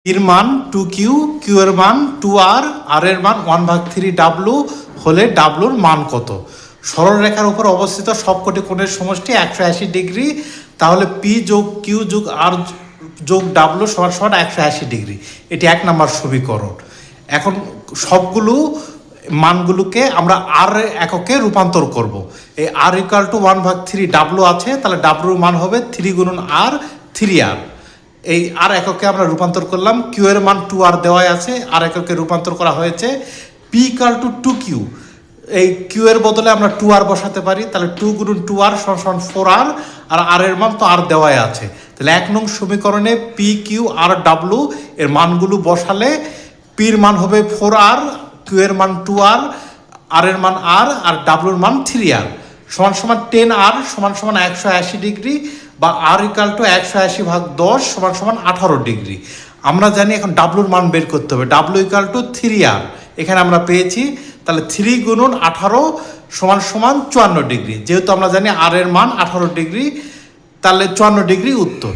এর মান 2Q, Q এর মান 2R, R এর মান 1/3W হলে W এর মান কত? সরলরেখার উপর অবস্থিত সবকটি কোণের সমষ্টি 180 ডিগ্রি, তাহলে P যোগ Q যোগ R যোগ W সমান সমান 180 ডিগ্রি। এটি 1 নম্বর সমীকরণ। এখন সবগুলো মানগুলোকে আমরা আর এককে রূপান্তর করব। এই R = 1/3W আছে, তাহলে W মান হবে 3 গুণন R, 3R। এই আর এককে আমরা রূপান্তর করলাম। কিউ এর মান 2R দেওয়াই আছে, আর এককে রূপান্তর করা হয়েছে। P = 2Q, এই কিউ এর বদলে আমরা 2R বসাতে পারি, তাহলে 2 গুণন 2R সমান 4R, আর আর এর মান তো আর দেওয়াই আছে। তাহলে 1 নং সমীকরণে PQ আর W এর মানগুলো বসালে পির মান হবে 4R, কিউ এর মান 2R, আর এর মান R, আর W এর মান 3R সমান সমান 10R সমান সমান 180 ডিগ্রি, বা R = 180/10 সমান সমান 18 ডিগ্রি। আমরা জানি এখন ডাব্লুর মান বের করতে হবে। W = 3R এখানে আমরা পেয়েছি, তাহলে 3 গুণন 18 সমান সমান 54 ডিগ্রি। যেহেতু আমরা জানি আর এর মান 18 ডিগ্রি, তাহলে 54 ডিগ্রি উত্তর।